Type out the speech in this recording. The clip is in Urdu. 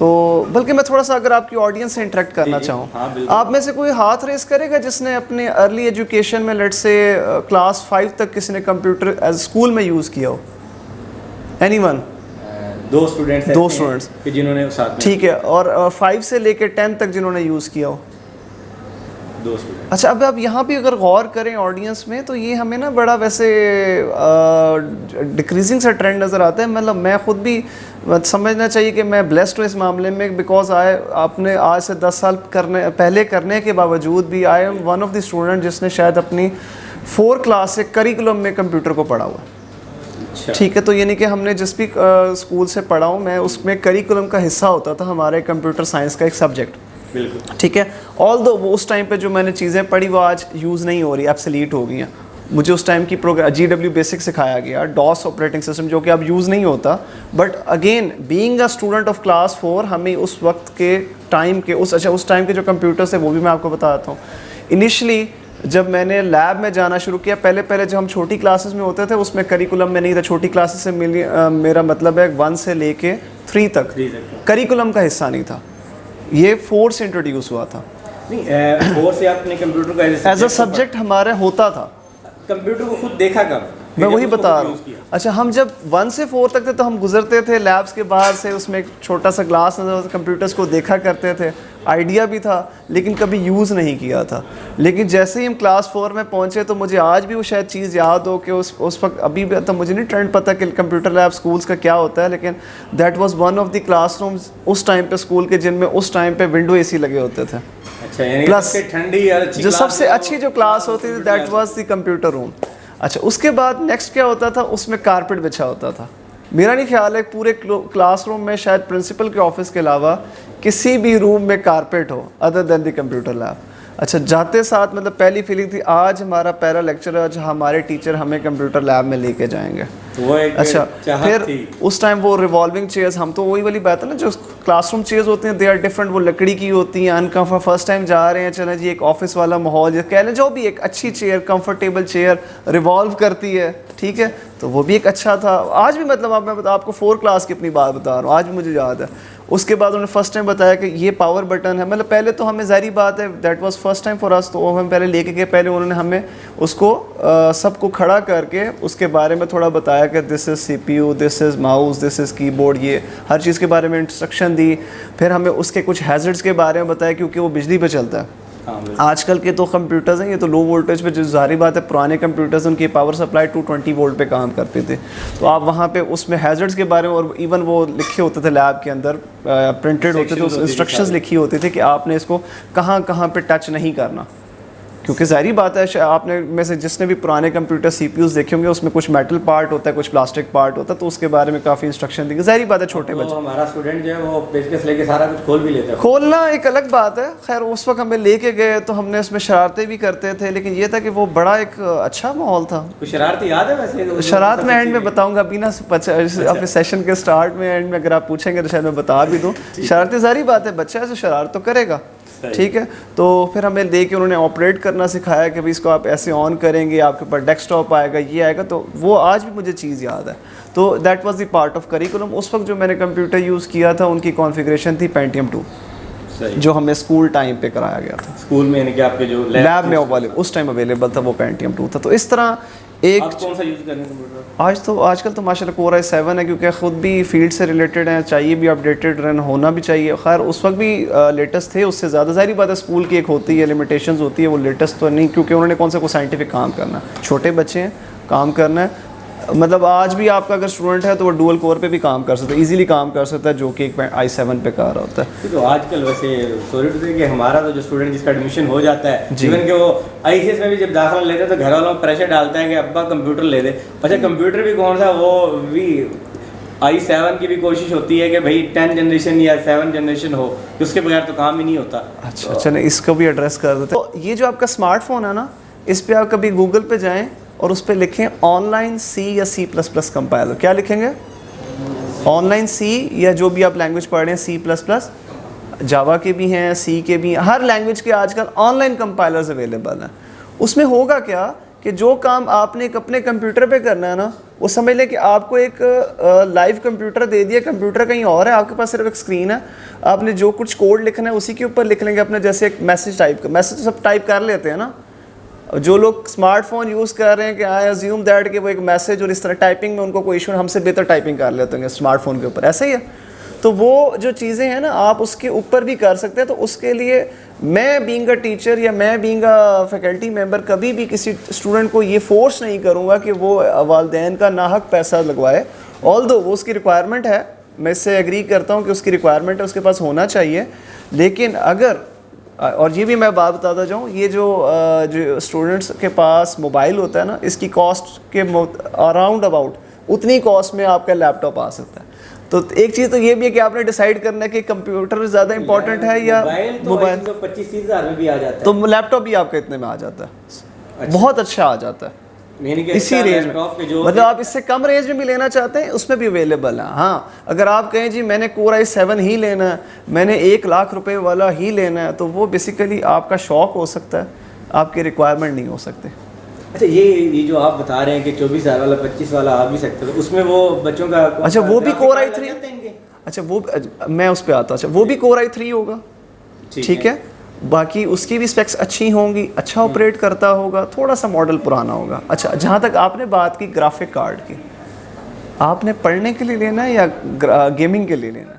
تو بلکہ میں تھوڑا سا اگر آپ کی آڈینس سے انٹریکٹ کرنا چاہوں, آپ میں سے کوئی ہاتھ ریز کرے گا جس نے اپنے ارلی ایجوکیشن میں لیٹ سے کلاس 5 تک کسی نے کمپیوٹر ایز اسکول میں یوز کیا ہو؟ Any one? 2 اسٹوڈنٹس جنہوں نے ساتھ میں, ٹھیک ہے, اور 5 سے لے کے 10 تک جنہوں نے یوز کیا ہو؟ 2 اسٹوڈنٹ. اچھا, اب آپ یہاں بھی اگر غور کریں آڈینس میں تو یہ ہمیں نا بڑا ویسے ڈکریزنگ سا ٹرینڈ نظر آتا ہے. مطلب میں خود بھی سمجھنا چاہیے کہ میں بلیسڈ ہوں اس معاملے میں, بیکاز آپ نے آج سے 10 سال پہلے کرنے کے باوجود بھی I am one of the student جس نے شاید اپنی 4 کلاس سے کریکولم میں کمپیوٹر کو پڑھا ہوا. ٹھیک ہے, تو یعنی کہ ہم نے جس بھی اسکول سے پڑھا ہوں میں, اس میں کریکولم کا حصہ ہوتا تھا ہمارے کمپیوٹر سائنس کا ایک سبجیکٹ. بالکل ٹھیک ہے, آل دو وہ اس ٹائم پہ جو میں نے چیزیں پڑھی وہ آج یوز نہیں ہو رہی, ایبسلیٹ ہو گئی ہیں. مجھے اس ٹائم کی GW بیسک سکھایا گیا, ڈاس آپریٹنگ سسٹم, جو کہ اب یوز نہیں ہوتا. But again being a student of class 4 ہمیں اس وقت کے ٹائم کے اس ٹائم کے جو کمپیوٹرس ہیں وہ بھی میں آپ کو بتاتا ہوں. انیشلی جب میں نے لیب میں جانا شروع کیا, پہلے جو ہم چھوٹی کلاسز میں ہوتے تھے اس میں کریکولم میں نہیں تھا. چھوٹی کلاسز سے میرا مطلب ہے 1 سے لے کے 3 تک کریکولم کا حصہ نہیں تھا. یہ 4 سے انٹروڈیوس ہوا تھا. نہیں 4 سے آپ نے کمپیوٹر کو ایز اے سبجیکٹ ہمارا ہوتا تھا. کمپیوٹر کو خود دیکھا کب؟ میں وہی بتا رہا ہوں. اچھا, ہم جب 1 سے 4 تک تھے تو ہم گزرتے تھے لیبس کے باہر سے, اس میں ایک چھوٹا سا گلاس نظر آتا, کمپیوٹرس کو دیکھا کرتے تھے, آئیڈیا بھی تھا لیکن کبھی یوز نہیں کیا تھا. لیکن جیسے ہی ہم کلاس 4 میں پہنچے تو مجھے آج بھی وہ شاید چیز یاد ہو کہ اس وقت ابھی بھی تو مجھے نہیں ٹرینڈ پتہ کہ کمپیوٹر لیب اسکولس کا کیا ہوتا ہے, لیکن that was one of the classrooms اس ٹائم پہ اسکول کے جن میں اس ٹائم پہ ونڈو AC لگے ہوتے تھے. پلس جو سب سے اچھی جو کلاس ہوتی تھی دیٹ واز دی کمپیوٹر روم. اچھا, اس کے بعد نیکسٹ کیا ہوتا تھا, اس میں کارپیٹ بچھا ہوتا تھا. میرا نہیں خیال ہے پورے کلاس روم میں شاید پرنسپل کے آفس کے علاوہ کسی بھی روم میں کارپیٹ ہو other than the computer lab. اچھا, جاتے ساتھ مطلب پہلی فیلنگ تھی آج ہمارا پہلا لیکچر ہے, آج ہمارے ٹیچر ہمیں کمپیوٹر لیب میں لے کے جائیں گے. اچھا, پھر اس ٹائم وہ ریوالونگ چیئرز, ہم تو وہی والی بات ہے نا جو کلاس روم چیئرز ہوتی ہیں دے آر ڈفرنٹ, وہ لکڑی کی ہوتی ہیں, انکمفرٹ, فرسٹ ٹائم جا رہے ہیں, چلیں جی ایک آفس والا ماحول یا کہہ لیں جو بھی ایک اچھی چیئر, کمفرٹیبل چیئر ریوالو کرتی ہے. ٹھیک ہے, تو وہ بھی ایک اچھا تھا. آج بھی مطلب میں آپ کو 4 کلاس کی اپنی بات بتا رہا ہوں, آج بھی مجھے یاد ہے. اس کے بعد انہوں نے فرسٹ ٹائم بتایا کہ یہ پاور بٹن ہے. مطلب پہلے تو ہمیں ظاہری بات ہے that was first time for us, تو ہم پہلے لے کے گئے, پہلے انہوں نے ہمیں اس کو سب کو کھڑا کر کے اس کے بارے میں تھوڑا بتایا کہ دس از CPU, دس از ماؤس, دس از کی بورڈ, یہ ہر چیز کے بارے میں انسٹرکشن دی. پھر ہمیں اس کے کچھ ہیزرڈس کے بارے میں بتایا کیونکہ وہ بجلی پہ چلتا ہے. آج کل کے تو کمپیوٹرز ہیں یہ تو لو وولٹیج پہ, جو ظاہری بات ہے پرانے کمپیوٹرز ان کی پاور سپلائی 220 وولٹ پہ کام کرتے تھے. تو آپ وہاں پہ اس میں ہیزرڈس کے بارے میں, اور ایون وہ لکھے ہوتے تھے لیب کے اندر, پرنٹڈ ہوتے تھے, اس انسٹرکشنز لکھی ہوتی تھی کہ آپ نے اس کو کہاں کہاں پہ ٹچ نہیں کرنا. کیونکہ ظاہری بات ہے آپ نے میں سے جس نے بھی پرانے کمپیوٹر CPUs دیکھے ہوں گے اس میں کچھ میٹل پارٹ ہوتا ہے, کچھ پلاسٹک پارٹ ہوتا ہے, تو اس کے بارے میں کافی انسٹرکشن دی. ظاہری بات ہے چھوٹے بچے, ہمارا اسٹوڈنٹ جو ہے وہ پیچکس لے کے سارا کچھ کھول بھی لیتا ہے. کھولنا ایک الگ بات ہے. خیر اس وقت ہمیں لے کے گئے تو ہم نے اس میں شرارتیں بھی کرتے تھے, لیکن یہ تھا کہ وہ بڑا ایک اچھا ماحول تھا. کچھ شرارت یاد ہے ویسے؟ شرارت میں اینڈ میں بتاؤں گا ابھی نا, اپنے سیشن کے اسٹارٹ میں اینڈ میں اگر آپ پوچھیں گے تو شاید میں بتا بھی دوں. شرارتیں ظاہری بات ہے, بچہ ایسے شرارت تو کرے گا. ٹھیک ہے, تو پھر ہمیں دے کے انہوں نے آپریٹ کرنا سکھایا کہ بھائی اس کو آپ ایسے آن کریں گے, آپ کے پاس ڈیسک ٹاپ آئے گا, یہ آئے گا. تو وہ آج بھی مجھے چیز یاد ہے. تو that was the part of curriculum. اس وقت جو میں نے کمپیوٹر یوز کیا تھا ان کی کانفیگریشن تھی Pentium 2, جو ہمیں اسکول ٹائم پہ کرایا گیا تھا. اسکول میں یعنی کہ آپ کے جو لیب میں اس ٹائم اویلیبل تھا وہ Pentium 2 تھا. تو اس طرح ایک کون سا یوز کرنے کمپیوٹر آج کل تو ماشاءاللہ Core i7 ہے, کیونکہ خود بھی فیلڈ سے ریلیٹڈ ہیں, چاہیے بھی اپڈیٹڈ رن ہونا بھی چاہیے. خیر اس وقت بھی لیٹسٹ تھے, اس سے زیادہ ظاہری بات ہے اسکول کی ایک ہوتی ہے لمیٹیشنز ہوتی ہے, وہ لیٹسٹ تو نہیں, کیونکہ انہوں نے کون سا کوئی سائنٹیفک کام کرنا ہے, چھوٹے بچے ہیں, کام کرنا ہے. مطلب آج بھی آپ کا اگر اسٹوڈنٹ ہے تو وہ ڈوئل کور پہ بھی کام کر سکتا ہے, ایزیلی کام کر سکتا ہے, جو کہ ایک i7 پہ کار ہوتا ہے. تو آج کل ویسے سوری ٹو سے کہ ہمارا تو جو اسٹوڈنٹ جس کا ایڈمیشن ہو جاتا ہے, ایون کہ وہ ICS میں بھی جب داخلہ لیتے ہیں تو گھر والوں کو پریشر ڈالتا ہے کہ ابا کمپیوٹر لے دے. اچھا کمپیوٹر بھی کون سا, وہ بھی i7 کی بھی کوشش ہوتی ہے کہ بھائی 10 جنریشن یا 7 جنریشن ہو, اس کے بغیر تو کام ہی نہیں ہوتا. اچھا چلیں اس کو بھی ایڈریس کر دیتے ہیں. تو یہ جو آپ کا اسمارٹ فون ہے نا, اس پہ آپ کبھی گوگل پہ جائیں اور اس پہ لکھیں آن لائن C یا C++ کمپائلر. کیا لکھیں گے؟ آن لائن C یا جو بھی آپ لینگویج پڑھ رہے ہیں, C++, جاوا کے بھی ہیں, C کے بھی ہیں, ہر لینگویج کے آج کل آن لائن کمپائلرز اویلیبل ہیں. اس میں ہوگا کیا کہ جو کام آپ نے ایک اپنے کمپیوٹر پہ کرنا ہے نا, وہ سمجھ لیں کہ آپ کو ایک لائیو کمپیوٹر دے دیا, کمپیوٹر کہیں اور ہے, آپ کے پاس صرف ایک اسکرین ہے, آپ نے جو کچھ کوڈ لکھنا ہے اسی کے اوپر لکھ لیں گے اپنے, جیسے ایک میسج ٹائپ کا, میسج سب ٹائپ کر لیتے ہیں نا, جو لوگ اسمارٹ فون یوز کر رہے ہیں کہ آئی ایزیوم دیٹ کہ وہ ایک میسج اور اس طرح ٹائپنگ میں ان کو کوئی ایشو, ہم سے بہتر ٹائپنگ کر لیتے ہیں اسمارٹ فون کے اوپر, ایسا ہی ہے. تو وہ جو چیزیں ہیں نا آپ اس کے اوپر بھی کر سکتے ہیں. تو اس کے لیے میں بینگ اے ٹیچر یا میں بینگ اے فیکلٹی ممبر کبھی بھی کسی اسٹوڈنٹ کو یہ فورس نہیں کروں گا کہ وہ والدین کا ناحق پیسہ لگوائے, آلدو وہ اس کی ریکوائرمنٹ ہے, میں اس سے ایگری کرتا ہوں کہ اس کی ریکوائرمنٹ ہے, اس کے پاس ہونا چاہیے. لیکن اگر, اور یہ بھی میں بات بتاتا جاؤں, یہ جو اسٹوڈنٹس کے پاس موبائل ہوتا ہے نا, اس کی کاسٹ کے اراؤنڈ اباؤٹ اتنی کاسٹ میں آپ کا لیپ ٹاپ آ سکتا ہے. تو ایک چیز تو یہ بھی ہے کہ آپ نے ڈیسائیڈ کرنا ہے کہ کمپیوٹر زیادہ امپورٹنٹ ہے یا موبائل. 25-30 ہزار میں بھی آ جاتا ہے, تو لیپ ٹاپ بھی آپ کا اتنے میں آ جاتا ہے, بہت اچھا آ جاتا ہے اسی رینج میں. مطلب آپ اس سے کم رینج میں بھی لینا چاہتے ہیں اس میں بھی اویلیبل ہے. ہاں اگر آپ کہیں جی میں نے Core i7 ہی لینا ہے, میں نے 1 لاکھ روپے والا ہی لینا ہے, تو وہ بیسیکلی آپ کا شوق ہو سکتا ہے, آپ کی ریکوائرمنٹ نہیں ہو سکتے. اچھا یہ جو آپ بتا رہے ہیں کہ 24 ہزار والا 25 والا آ بھی سکتے ہو, اس میں وہ بچوں کا, اچھا وہ بھی Core i3, اچھا وہ میں اس پہ آتا ہوں, اچھا وہ بھی Core i3 ہوگا, ٹھیک ہے. باقی اس کی بھی اسپیکس اچھی ہوں گی, اچھا آپریٹ کرتا ہوگا, تھوڑا سا ماڈل پرانا ہوگا. اچھا جہاں تک آپ نے بات کی گرافک کارڈ کی, آپ نے پڑھنے کے لیے لینا ہے یا گیمنگ کے لیے لینا ہے؟